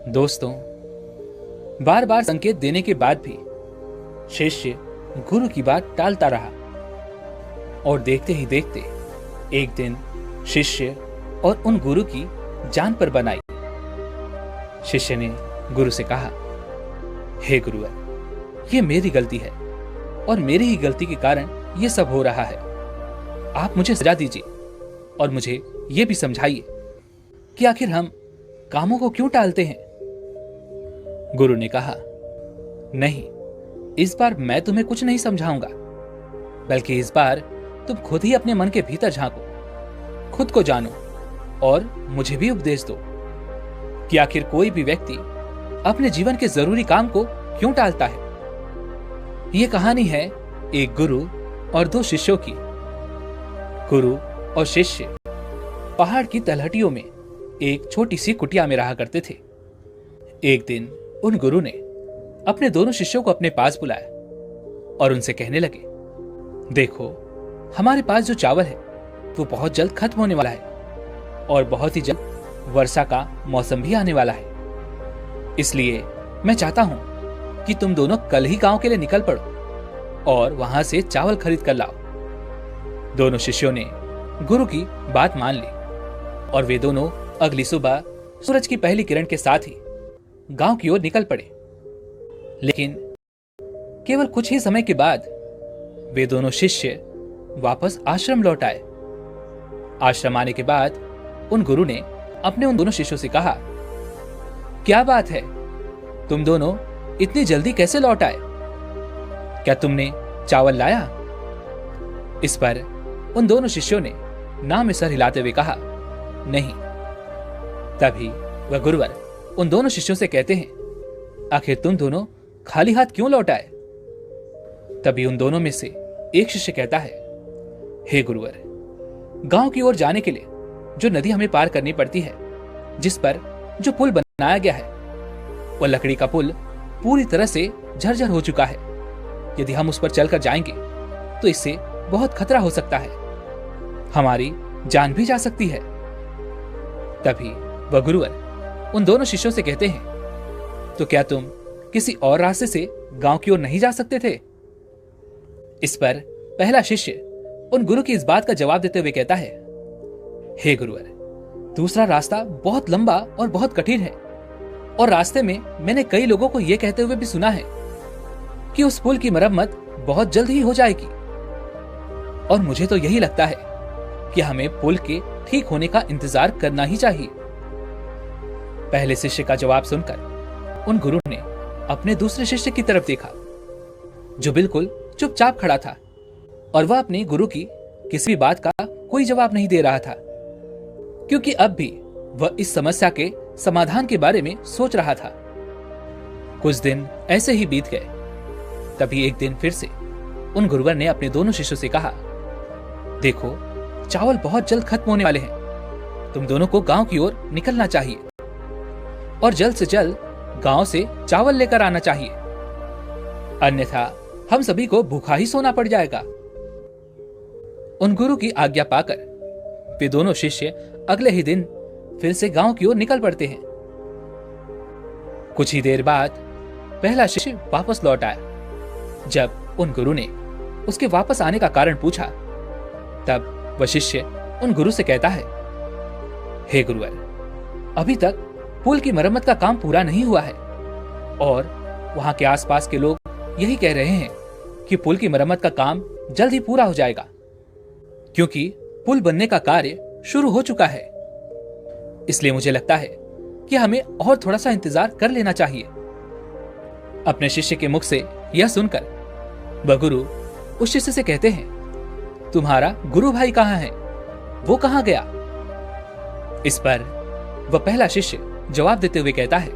दोस्तों, बार बार संकेत देने के बाद भी शिष्य गुरु की बात टालता रहा और देखते ही देखते एक दिन शिष्य और उन गुरु की जान पर बन आई। शिष्य ने गुरु से कहा, हे गुरुवर, ये मेरी गलती है और मेरी ही गलती के कारण ये सब हो रहा है। आप मुझे सजा दीजिए और मुझे ये भी समझाइए कि आखिर हम कामों को क्यों टालते हैं। गुरु ने कहा, नहीं, इस बार मैं तुम्हें कुछ नहीं समझाऊंगा, बल्कि इस बार तुम खुद ही अपने मन के भीतर झांको, खुद को जानो और मुझे भी उपदेश दो कि आखिर कोई भी व्यक्ति अपने जीवन के जरूरी काम को क्यों टालता है। यह कहानी है एक गुरु और दो शिष्यों की। गुरु और शिष्य पहाड़ की तलहटियों में एक छोटी सी कुटिया में रहा करते थे। एक दिन उन गुरु ने अपने दोनों शिष्यों को अपने पास बुलाया और उनसे कहने लगे, देखो, हमारे पास जो चावल है वो बहुत जल्द खत्म होने वाला है और बहुत ही जल्द वर्षा का मौसम भी आने वाला है। इसलिए मैं चाहता हूं कि तुम दोनों कल ही गांव के लिए निकल पड़ो और वहां से चावल खरीद कर लाओ। दोनों शिष्यों ने गुरु की बात मान ली और वे दोनों अगली सुबह सूरज की पहली किरण के साथ ही गांव की ओर निकल पड़े। लेकिन केवल कुछ ही समय के बाद वे दोनों शिष्य वापस आश्रम लौट आए। आश्रम आने के बाद उन गुरु ने अपने उन दोनों शिष्यों से कहा, क्या बात है, तुम दोनों इतनी जल्दी कैसे लौट आए? क्या तुमने चावल लाया? इस पर उन दोनों शिष्यों ने ना में सर हिलाते हुए कहा, नहीं। तभी वह गुरुवर उन दोनों शिष्यों से कहते हैं, आखिर तुम दोनों खाली हाथ क्यों लौट आए? तभी उन दोनों में से एक शिष्य कहता है, हे गुरुवर, गांव की ओर जाने के लिए जो नदी हमें पार करनी पड़ती है, जिस पर जो पुल बनाया गया है, वह लकड़ी का पुल पूरी तरह से झरझर हो चुका है। यदि हम उस पर चलकर जाएंगे तो इससे बहुत खतरा हो सकता है, हमारी जान भी जा सकती है। तभी वह गुरुवर उन दोनों शिष्यों से कहते हैं, तो क्या तुम किसी और रास्ते से गांव की ओर नहीं जा सकते थे? इस पर पहला शिष्य उन गुरु की इस बात का जवाब देते हुए कहता है, हे गुरुवर, दूसरा रास्ता बहुत लंबा और बहुत कठिन है और रास्ते में मैंने कई लोगों को यह कहते हुए भी सुना है कि उस पुल की मरम्मत बहुत जल्द ही हो जाएगी और मुझे तो यही लगता है कि हमें पुल के ठीक होने का इंतजार करना ही चाहिए। पहले शिष्य का जवाब सुनकर उन गुरु ने अपने दूसरे शिष्य की तरफ देखा, जो बिल्कुल चुपचाप खड़ा था और वह अपने गुरु की किसी भी बात का कोई जवाब नहीं दे रहा था, क्योंकि अब भी वह इस समस्या के समाधान के बारे में सोच रहा था। कुछ दिन ऐसे ही बीत गए। तभी एक दिन फिर से उन गुरुवर ने अपने दोनों शिष्यों से कहा, देखो, चावल बहुत जल्द खत्म होने वाले हैं, तुम दोनों को गांव की ओर निकलना चाहिए और जल्द से जल्द गांव से चावल लेकर आना चाहिए, अन्यथा हम सभी को भूखा ही सोना पड़ जाएगा। उन गुरु की आज्ञा पाकर वे दोनों शिष्य अगले ही दिन फिर से गांव की ओर निकल पड़ते हैं। कुछ ही देर बाद पहला शिष्य वापस लौट आया। जब उन गुरु ने उसके वापस आने का कारण पूछा, तब वह शिष्य उन गुरु से कहता है, हे गुरुवर, अभी तक पुल की मरम्मत का काम पूरा नहीं हुआ है और वहां के आसपास के लोग यही कह रहे हैं कि पुल की मरम्मत का काम जल्द ही पूरा हो जाएगा, क्योंकि पुल बनने का कार्य शुरू हो चुका है। इसलिए मुझे लगता है कि हमें और थोड़ा सा इंतजार कर लेना चाहिए। अपने शिष्य के मुख से यह सुनकर वह गुरु उस शिष्य से कहते हैं, तुम्हारा गुरु भाई कहाँ है? वो कहाँ गया? इस पर वह पहला शिष्य जवाब देते हुए कहता है,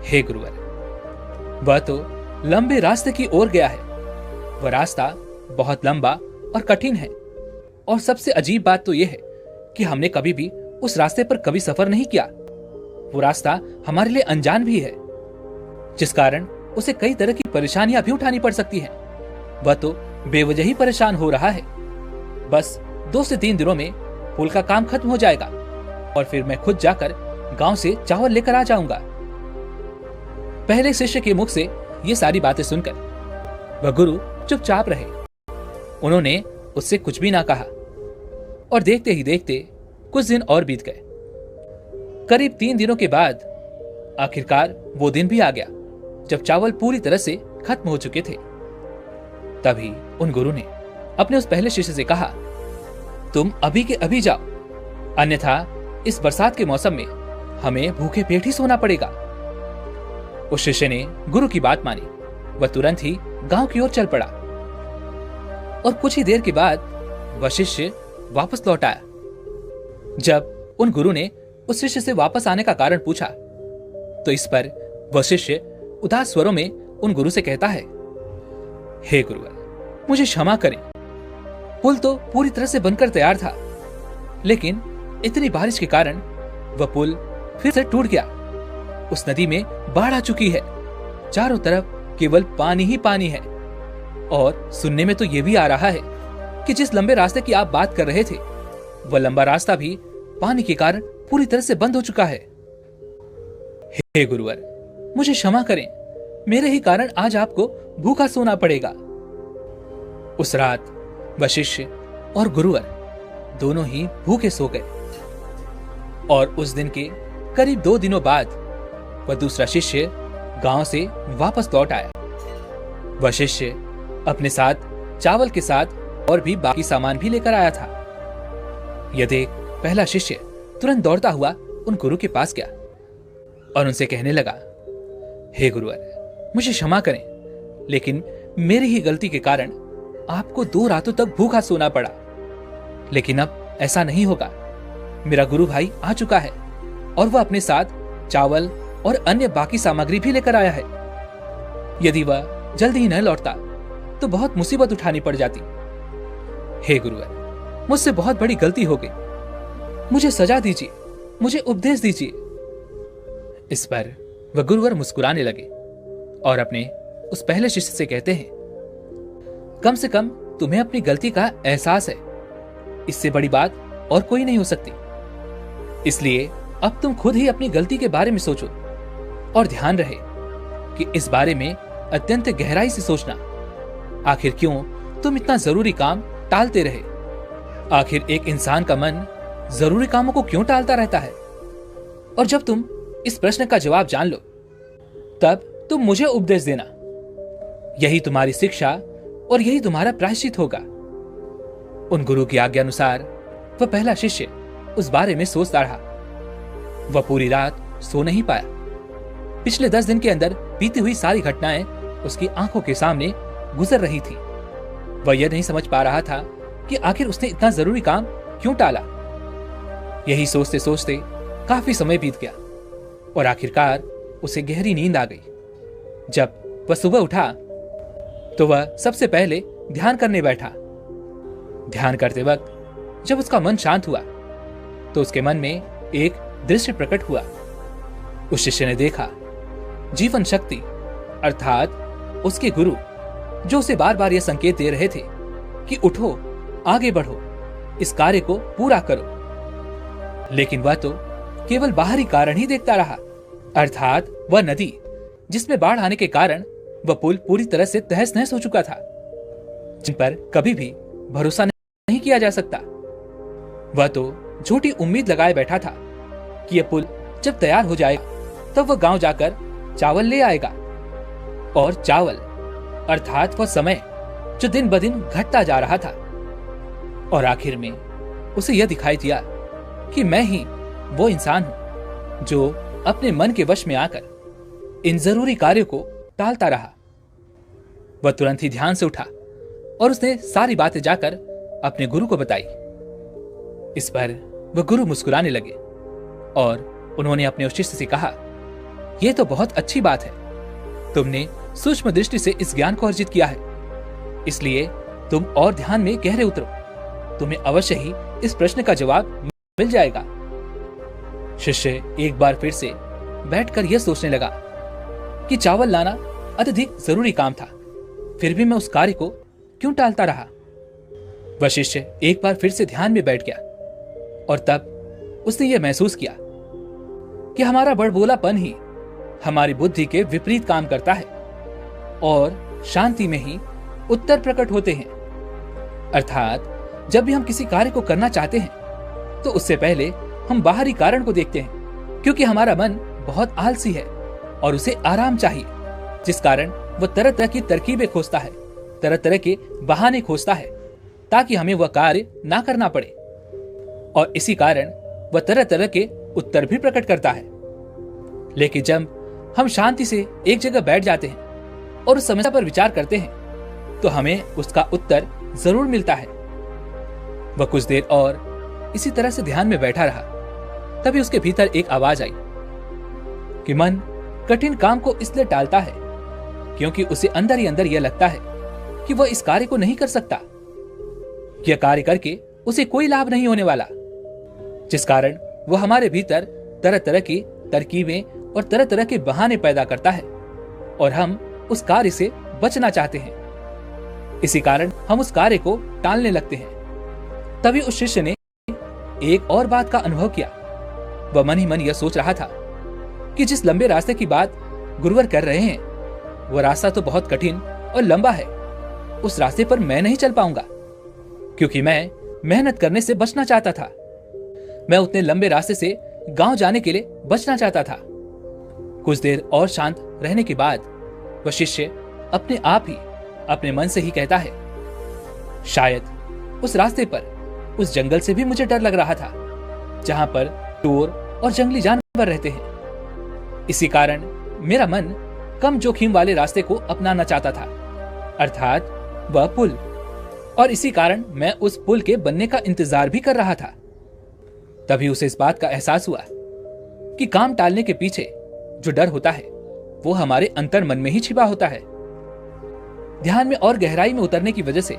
हे गुरुवर, वह तो लंबे रास्ते की ओर गया है। वह रास्ता बहुत लंबा और कठिन है और सबसे अजीब बात तो यह है कि हमने कभी भी उस रास्ते पर कभी सफर नहीं किया। वो रास्ता हमारे लिए अनजान भी है, जिस कारण उसे कई तरह की परेशानियां भी उठानी पड़ सकती हैं। वह तो बेवजह ही परेशान हो रहा है। बस 2 से 3 दिनों में पुल का काम खत्म हो जाएगा और फिर मैं खुद जाकर गांव से चावल लेकर आ जाऊंगा पहले शिष्य के मुख से ये सारी बातें सुनकर वह गुरु चुपचाप रहे। उन्होंने उससे कुछ भी ना कहा और देखते ही देखते कुछ दिन और बीत गए। करीब 3 दिनों के बाद आखिरकार वो दिन भी आ गया जब चावल पूरी तरह से खत्म हो चुके थे। तभी उन गुरु ने अपने उस पहले शिष्य से कहा, तुम अभी के अभी जाओ, अन्यथा इस बरसात के मौसम में हमें भूखे पेट ही सोना पड़ेगा। उस शिष्य ने गुरु की बात मानी। वह तुरंत ही गांव की ओर चल पड़ा और कुछ ही देर के बाद वह शिष्य वापस लौट आया। जब उन गुरु ने उस शिष्य से वापस आने का कारण पूछा तो इस पर वह शिष्य उदास स्वरों में उन गुरु से कहता है, हे गुरुवर, मुझे क्षमा करें। पुल तो पूरी तरह से बनकर तैयार था, लेकिन इतनी बारिश के कारण वह पुल फिर से टूट गया। उस नदी में बाढ़ आ चुकी है, चारों तरफ केवल पानी ही पानी है। और सुनने में तो यह भी आ रहा है कि जिस लंबे रास्ते की आप बात कर रहे थे, वह लंबा रास्ता भी पानी के कारण पूरी तरह से बंद हो चुका है। हे गुरुवर, मुझे क्षमा करें, मेरे ही कारण आज आपको भूखा सोना पड़ेगा। उस रात वह शिष्य और गुरुवर दोनों ही भूखे सो गए और उस दिन के करीब 2 दिनों बाद वह दूसरा शिष्य गांव से वापस लौट आया। वह शिष्य अपने साथ चावल के साथ और भी बाकी सामान भी लेकर आया था। यह देख पहला शिष्य तुरंत दौड़ता हुआ उन गुरु के पास गया और उनसे कहने लगा, हे गुरुवर, मुझे क्षमा करें, लेकिन मेरी ही गलती के कारण आपको 2 रातों तक भूखा सोना पड़ा। लेकिन अब ऐसा नहीं होगा। मेरा गुरु भाई आ चुका है और वह अपने साथ चावल और अन्य बाकी सामग्री भी लेकर आया है। यदि वह जल्दी ही न लौटता तो बहुत मुसीबत उठानी पड़ जाती। हे गुरुवर, मुझसे बहुत बड़ी गलती हो गई, मुझे सजा दीजिए, मुझे उपदेश दीजिए। इस पर वह गुरुवर मुस्कुराने लगे और अपने उस पहले शिष्य से कहते हैं, कम से कम तुम्हें अपनी गलती का एहसास है, इससे बड़ी बात और कोई नहीं हो सकती। इसलिए अब तुम खुद ही अपनी गलती के बारे में सोचो और ध्यान रहे कि इस बारे में अत्यंत गहराई से सोचना। आखिर क्यों तुम इतना जरूरी काम टालते रहे? आखिर एक इंसान का मन जरूरी कामों को क्यों टालता रहता है? और जब तुम इस प्रश्न का जवाब जान लो, तब तुम मुझे उपदेश देना। यही तुम्हारी शिक्षा और यही तुम्हारा प्रायश्चित होगा। उन गुरु की आज्ञा अनुसार वह पहला शिष्य उस बारे में सोचता रहा। वह पूरी रात सो नहीं पाया। पिछले 10 दिन के अंदर बीती हुई सारी घटनाएं उसकी आंखों के सामने गुजर रही थी। वह यह नहीं समझ पा रहा था कि आखिर उसने इतना जरूरी काम क्यों टाला। यही सोचते सोचते काफी समय बीत गया और आखिरकार उसे गहरी नींद आ गई। जब वह सुबह उठा तो वह सबसे पहले ध्यान करने बैठा। ध्यान करते वक्त जब उसका मन शांत हुआ तो उसके मन में एक दृश्य प्रकट हुआ। उस शिष्य ने देखा जीवन शक्ति अर्थात उसके गुरु, जो उसे बार बार यह संकेत दे रहे थे कि उठो, आगे बढ़ो, इस कार्य को पूरा करो। लेकिन वह तो केवल बाहरी कारण ही देखता रहा, अर्थात वह नदी जिसमें बाढ़ आने के कारण वह पुल पूरी तरह से तहस नहस हो चुका था, जिन पर कभी भी भरोसा नहीं किया जा सकता। वह तो झूठी उम्मीद लगाए बैठा था कि यह पुल जब तैयार हो जाएगा तब वह गांव जाकर चावल ले आएगा। और चावल अर्थात वह समय जो दिन ब दिन घटता जा रहा था। और आखिर में उसे यह दिखाई दिया कि मैं ही वो इंसान हूं जो अपने मन के वश में आकर इन जरूरी कार्यों को टालता रहा। वह तुरंत ही ध्यान से उठा और उसने सारी बातें जाकर अपने गुरु को बताई। इस पर वह गुरु मुस्कुराने लगे और उन्होंने अपने उस शिष्य से कहा, यह तो बहुत अच्छी बात है, तुमने सूक्ष्म दृष्टि से इस ज्ञान को अर्जित किया है, इसलिए तुम और ध्यान में गहरे उतरो, तुम्हें अवश्य ही इस प्रश्न का जवाब मिल जाएगा। शिष्य एक बार फिर से बैठकर यह सोचने लगा कि चावल लाना अत्यधिक जरूरी काम था, फिर भी मैं उस कार्य को क्यों टालता रहा। वह शिष्य एक बार फिर से ध्यान में बैठ गया और तब उसने यह महसूस किया कि हमारा बड़बोलापन ही हमारी बुद्धि के विपरीत काम करता है और शांति में ही उत्तर प्रकट होते हैं। अर्थात जब भी हम किसी कार्य को करना चाहते हैं तो उससे पहले हम बाहरी कारण को देखते हैं, क्योंकि हमारा मन बहुत आलसी है और उसे आराम चाहिए, जिस कारण वह तरह तरह की तरकीबें खोजता है, तरह तरह के बहाने खोजता है ताकि हमें वह कार्य ना करना पड़े। और इसी कारण वह तरह तरह के उत्तर भी प्रकट करता है। लेकिन जब हम शांति से एक जगह बैठ जाते हैं और उस समस्या पर विचार करते हैं तो हमें उसका उत्तर जरूर मिलता है। वह कुछ देर और इसी तरह से ध्यान में बैठा रहा, तभी उसके भीतर एक आवाज आई कि मन कठिन काम को इसलिए टालता है क्योंकि उसे अंदर ही अंदर यह लगता है कि वह इस कार्य को नहीं कर सकता। यह कार्य करके उसे कोई लाभ नहीं होने वाला, जिस कारण वह हमारे भीतर तरह तरह की तरकीबें और तरह तरह के बहाने पैदा करता है और हम उस कार्य से बचना चाहते हैं। इसी कारण हम उस कार्य को टालने लगते हैं। तभी उस शिष्य ने एक और बात का अनुभव किया। वह मन ही मन यह सोच रहा था कि जिस लंबे रास्ते की बात गुरुवर कर रहे हैं वह रास्ता तो बहुत कठिन और लंबा है। उस रास्ते पर मैं नहीं चल पाऊंगा, क्योंकि मैं मेहनत करने से बचना चाहता था। मैं उतने लंबे रास्ते से गांव जाने के लिए बचना चाहता था। कुछ देर और शांत रहने के बाद वह शिष्य अपने आप ही अपने मन से ही कहता है, शायद उस रास्ते पर उस जंगल से भी मुझे डर लग रहा था जहां पर चोर और जंगली जानवर रहते हैं। इसी कारण मेरा मन कम जोखिम वाले रास्ते को अपनाना चाहता था, अर्थात वह पुल। और इसी कारण मैं उस पुल के बनने का इंतजार भी कर रहा था। तभी उसे इस बात का एहसास हुआ कि काम टालने के पीछे जो डर होता है वो हमारे अंतर मन में ही छिपा होता है। ध्यान में और गहराई में उतरने की वजह से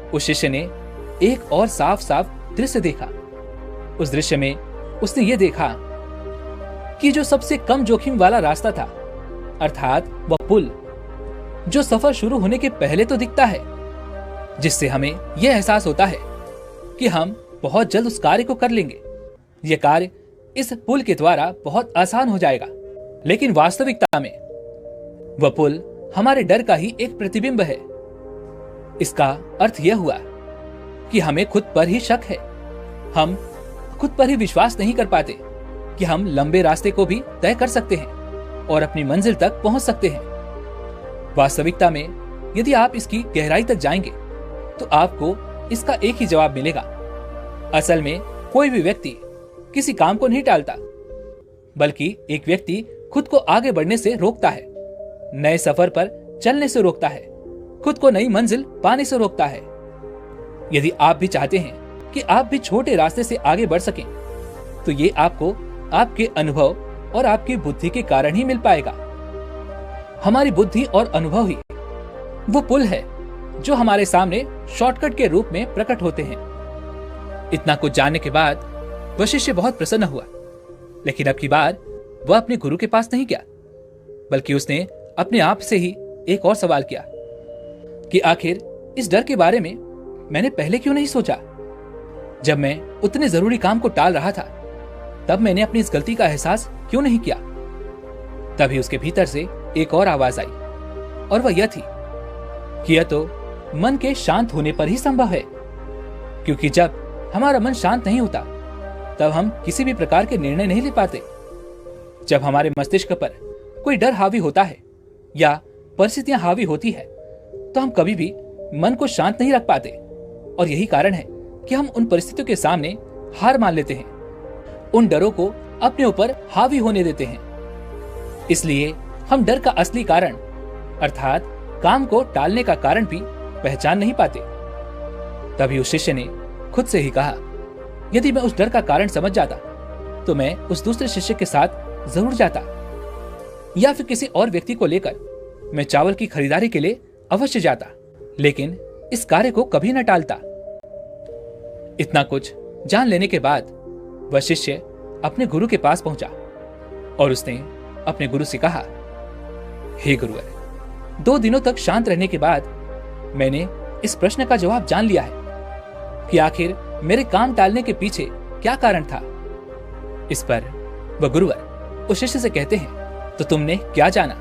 उस शिष्य ने एक और साफ साफ दृश्य देखा। उस दृश्य में उसने ये देखा कि जो सबसे कम जोखिम वाला रास्ता था, अर्थात वह पुल, जो सफर शुरू होने के पहले तो दिखता है, जिससे हमें यह एहसास होता है कि हम बहुत जल्द उस कार्य को कर लेंगे। यह कार्य इस पुल के द्वारा बहुत आसान हो जाएगा। लेकिन वास्तविकता में वह पुल हमारे डर का ही एक प्रतिबिंब है। इसका अर्थ यह हुआ कि हमें खुद पर ही शक है। हम खुद पर ही विश्वास नहीं कर पाते कि हम लंबे रास्ते को भी तय कर सकते हैं और अपनी मंजिल तक पहुंच सकते हैं। वास्तविकता में यदि आप इसकी गहराई तक जाएंगे तो आपको इसका एक ही जवाब मिलेगा। असल में कोई भी व्यक्ति किसी काम को नहीं टालता, बल्कि एक व्यक्ति खुद को आगे बढ़ने से रोकता है, नए सफर पर चलने से रोकता है, खुद को नई मंजिल पाने से रोकता है। यदि आप भी चाहते हैं कि आप भी छोटे रास्ते से आगे बढ़ सकें, तो ये आपको आपके अनुभव और आपकी बुद्धि के कारण ही मिल पाएगा। हमारी बुद्धि और अनुभव ही वो पुल है जो हमारे सामने शॉर्टकट के रूप में प्रकट होते हैं। इतना कुछ जानने के बाद वह शिष्य बहुत प्रसन्न हुआ, लेकिन अब की बार वह अपने गुरु के पास नहीं गया, बल्कि उसने अपने आप से ही एक और सवाल किया कि आखिर इस डर के बारे में मैंने पहले क्यों नहीं सोचा। जब मैं उतने जरूरी काम को टाल रहा था तब मैंने अपनी इस गलती का एहसास क्यों नहीं किया। तभी उसके भीतर से एक और आवाज आई और वह यह थी कि यह तो मन के शांत होने पर ही संभव है, क्योंकि जब हमारा मन शांत नहीं होता तब हम किसी भी प्रकार के निर्णय नहीं ले पाते। जब हमारे मस्तिष्क पर कोई डर हावी होता है या परिस्थितियां हावी होती है तो हम कभी भी मन को शांत नहीं रख पाते, और यही कारण है कि हम उन परिस्थितियों के सामने हार मान लेते हैं, उन डरों को अपने ऊपर हावी होने देते हैं। इसलिए हम डर का असली कारण अर्थात काम को टालने का कारण भी पहचान नहीं पाते। तभी उस शिष्य ने खुद से ही कहा, यदि मैं उस डर का कारण समझ जाता तो मैं उस दूसरे शिष्य के साथ जरूर जाता, या फिर किसी और व्यक्ति को लेकर मैं चावल की खरीदारी के लिए अवश्य जाता, लेकिन इस कार्य को कभी न टालता। इतना कुछ जान लेने के बाद वह शिष्य अपने गुरु के पास पहुंचा और उसने अपने गुरु से कहा, हे गुरुवर, 2 दिनों तक शांत रहने के बाद मैंने इस प्रश्न का जवाब जान लिया है कि आखिर मेरे काम टालने के पीछे क्या कारण था। इस पर वह गुरुवर उस शिष्य से कहते हैं, तो तुमने क्या जाना?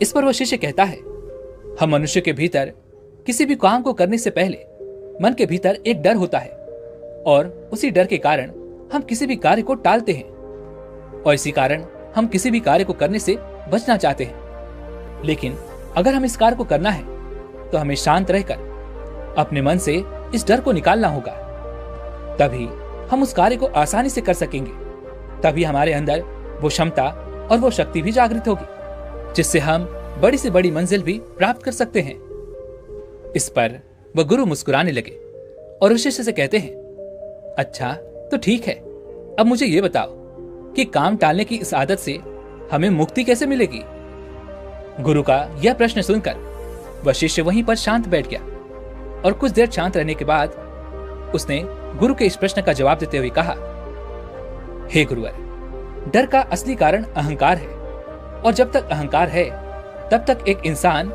इस पर वह शिष्य कहता है, हम मनुष्य के भीतर किसी भी काम को करने से पहले मन के भीतर एक डर होता है और उसी डर के कारण हम किसी भी कार्य को टालते हैं और इसी कारण हम किसी भी कार्य को करने से बचना चाहते हैं। लेकिन अगर हम इस कार्य को करना है तो हमें शांत रहकर अपने मन से इस डर को निकालना होगा, तभी हम उस कार्य को आसानी से कर सकेंगे। तभी हमारे अंदर वो क्षमता और वो शक्ति भी जागृत होगी जिससे हम बड़ी से बड़ी मंजिल भी प्राप्त कर सकते हैं। इस पर वह गुरु मुस्कुराने लगे और उस शिष्य से कहते हैं, अच्छा तो ठीक है, अब मुझे ये बताओ कि काम टालने की इस आदत से हमें मुक्ति कैसे मिलेगी? गुरु का यह प्रश्न सुनकर वह शिष्य वहीं पर शांत बैठ गया और कुछ देर शांत रहने के बाद उसने गुरु के इस प्रश्न का जवाब देते हुए कहा, हे गुरुवर, डर का असली कारण अहंकार है और जब तक अहंकार है तब तक एक इंसान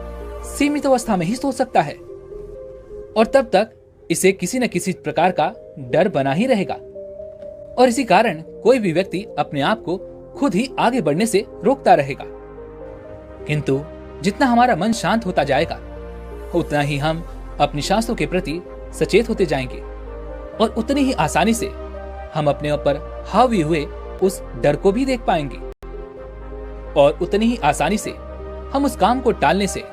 सीमित अवस्था में ही सोच सकता है और तब तक इसे किसी न किसी प्रकार का डर बना ही रहेगा और इसी कारण कोई भी व्यक्ति अपने आप को खुद ही आगे बढ़ने से रोकता रहेगा। किंतु जितना हमारा मन शांत होता जाएगा उतना ही हम अपनी सांसों के प्रति सचेत होते जाएंगे और उतनी ही आसानी से हम अपने ऊपर हावी हुए उस डर को भी देख पाएंगे और उतनी ही आसानी से हम उस काम को टालने से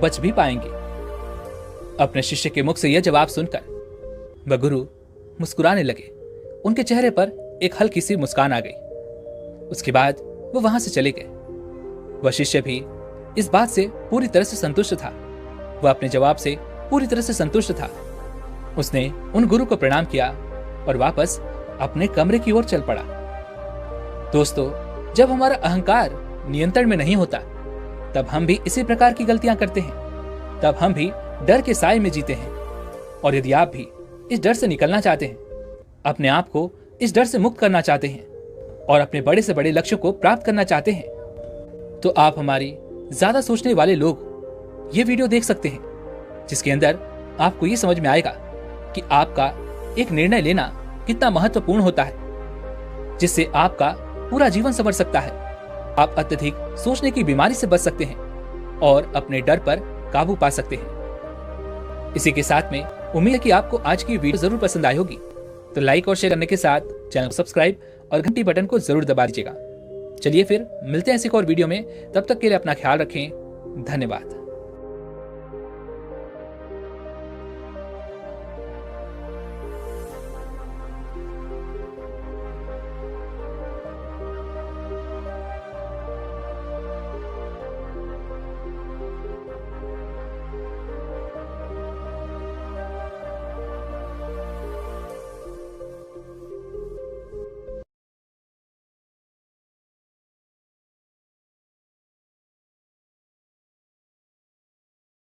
बच भी पाएंगे। अपने शिष्य के मुख से यह जवाब सुनकर वह गुरु मुस्कुराने लगे। उनके चेहरे पर एक हल्की सी मुस्कान आ गई। उसके बाद वो वहां से चले गए। वह शिष्य भी इस बात से पूरी तरह से संतुष्ट था। वह अपने जवाब से पूरी तरह से संतुष्ट था। उसने उन गुरु को प्रणाम किया और वापस अपने कमरे की ओर चल पड़ा। दोस्तों, जब हमारा अहंकार नियंत्रण में नहीं होता तब हम भी इसी प्रकार की गलतियां करते हैं। तब हम भी डर के साए में जीते हैं। और यदि आप भी इस डर से निकलना चाहते हैं, अपने आप को इस डर से मुक्त करना चाहते हैं और अपने बड़े से बड़े लक्ष्यों को प्राप्त करना चाहते हैं, तो आप हमारी ज्यादा सोचने वाले लोग ये वीडियो देख सकते हैं, जिसके अंदर आपको ये समझ में आएगा कि आपका एक निर्णय लेना कितना महत्वपूर्ण होता है, जिससे आपका पूरा जीवन संवर सकता है। आप अत्यधिक सोचने की बीमारी से बच सकते हैं और अपने डर पर काबू पा सकते हैं। इसी के साथ में उम्मीद है कि आपको आज की वीडियो जरूर पसंद आई होगी, तो लाइक और शेयर करने के साथ चैनल को सब्सक्राइब और घंटी बटन को जरूर दबा दीजिएगा। चलिए फिर मिलते हैं इसी एक और वीडियो में। तब तक के लिए अपना ख्याल रखें। धन्यवाद।